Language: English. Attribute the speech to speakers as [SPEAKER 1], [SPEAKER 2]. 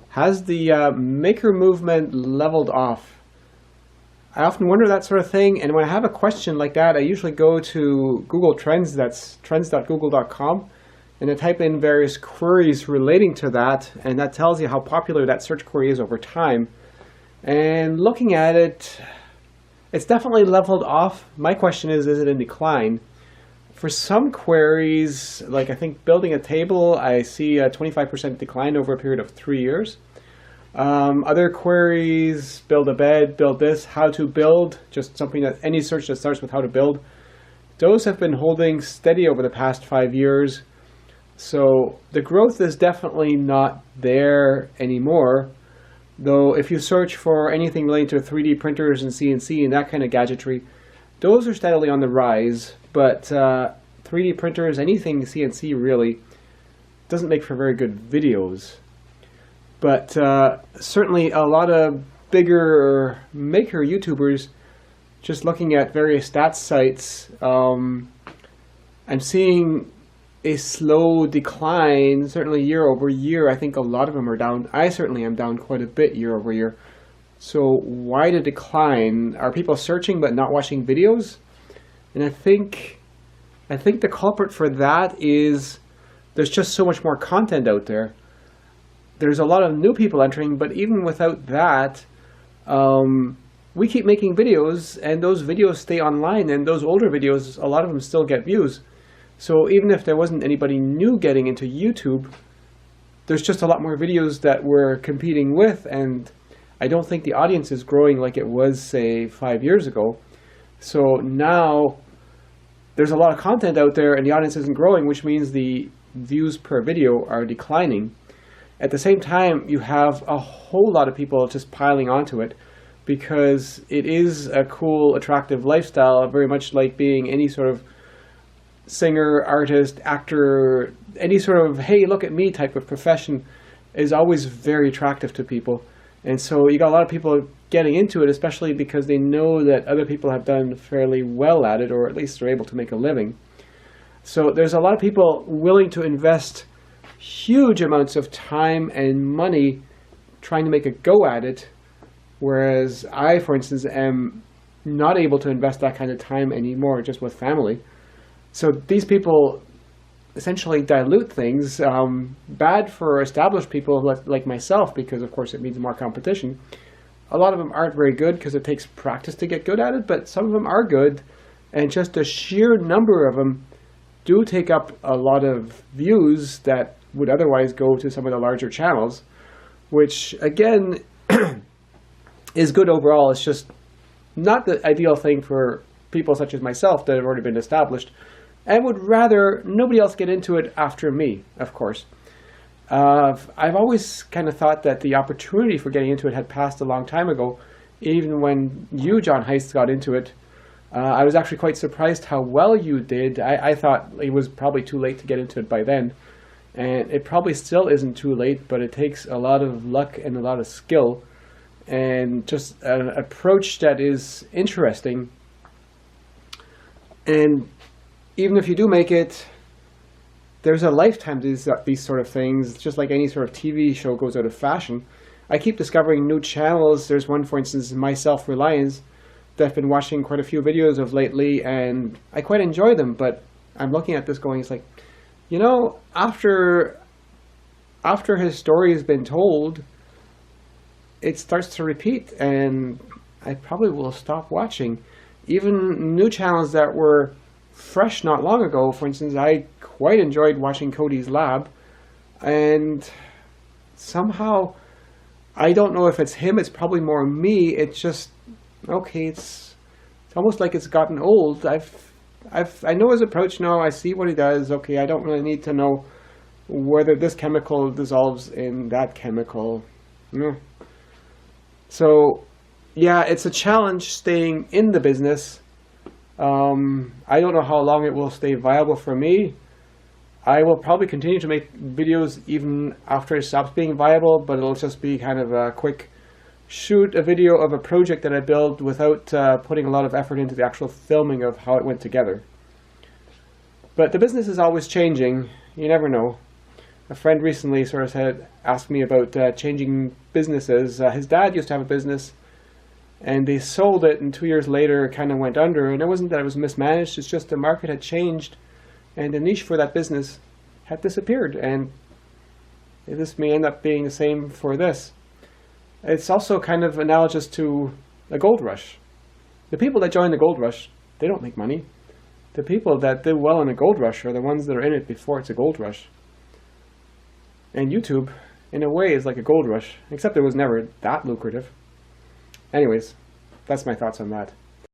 [SPEAKER 1] Has the maker movement leveled off? I often wonder that sort of thing, and when I have a question like that, I usually go to Google Trends, that's trends.google.com, and I type in various queries relating to that, and that tells you how popular that search query is over time. And looking at it, it's definitely leveled off. My question is it in decline? For some queries, like I think building a table, I see a 25% decline over a period of 3 years. Other queries, build a bed, build this, how to build, just something that any search that starts with how to build, those have been holding steady over the past 5 years. So the growth is definitely not there anymore. Though if you search for anything related to 3D printers and CNC and that kind of gadgetry, those are steadily on the rise. But 3D printers, anything CNC really, doesn't make for very good videos. But certainly a lot of bigger maker YouTubers, just looking at various stats sites, I'm seeing a slow decline, certainly year over year. I think a lot of them are down. I certainly am down quite a bit year over year. So why the decline? Are people searching but not watching videos? And I think the culprit for that is there's just so much more content out there. There's a lot of new people entering, but even without that, we keep making videos, and those videos stay online, and those older videos, a lot of them still get views. So even if there wasn't anybody new getting into YouTube, there's just a lot more videos that we're competing with, and I don't think the audience is growing like it was, say, 5 years ago. So now there's a lot of content out there, and the audience isn't growing, which means the views per video are declining. At the same time, you have a whole lot of people just piling onto it because it is a cool, attractive lifestyle, very much like being any sort of singer, artist, actor, any sort of, hey, look at me type of profession is always very attractive to people. And so you got a lot of people getting into it, especially because they know that other people have done fairly well at it, or at least they're able to make a living. So there's a lot of people willing to invest huge amounts of time and money trying to make a go at it, whereas I, for instance, am not able to invest that kind of time anymore just with family. So these people essentially dilute things, bad for established people like myself, because of course it means more competition. A lot of them aren't very good because it takes practice to get good at it, but some of them are good, and just the sheer number of them do take up a lot of views that would otherwise go to some of the larger channels, which again is good overall. It's just not the ideal thing for people such as myself that have already been established and would rather nobody else get into it after me, of course. I've always kind of thought that the opportunity for getting into it had passed a long time ago. Even when you, John Heist, got into it, I was actually quite surprised how well you did. I thought it was probably too late to get into it by then. And it probably still isn't too late, but it takes a lot of luck and a lot of skill and just an approach that is interesting. And even if you do make it, there's a lifetime to these sort of things, just like any sort of TV show goes out of fashion. I keep discovering new channels. There's one, for instance, My Self-Reliance, that I've been watching quite a few videos of lately, and I quite enjoy them, but I'm looking at this going, it's like, you know, after his story has been told, it starts to repeat, and I probably will stop watching. Even new channels that were fresh not long ago, for instance, I quite enjoyed watching Cody's Lab, and somehow, I don't know if it's him, it's probably more me, it's just, okay, it's almost like it's gotten old. I know his approach now, I see what he does, okay, I don't really need to know whether this chemical dissolves in that chemical. So, yeah, it's a challenge staying in the business. I don't know how long it will stay viable for me. I will probably continue to make videos even after it stops being viable, but it'll just be kind of a quick shoot a video of a project that I build without putting a lot of effort into the actual filming of how it went together. But the business is always changing. You never know. A friend recently sort of asked me about changing businesses. His dad used to have a business, and they sold it, and 2 years later it kind of went under. And it wasn't that it was mismanaged, it's just the market had changed, and the niche for that business had disappeared. And this may end up being the same for this. It's also kind of analogous to a gold rush. The people that join the gold rush, they don't make money. The people that do well in a gold rush are the ones that are in it before it's a gold rush. And YouTube, in a way, is like a gold rush, except it was never that lucrative. Anyways, that's my thoughts on that.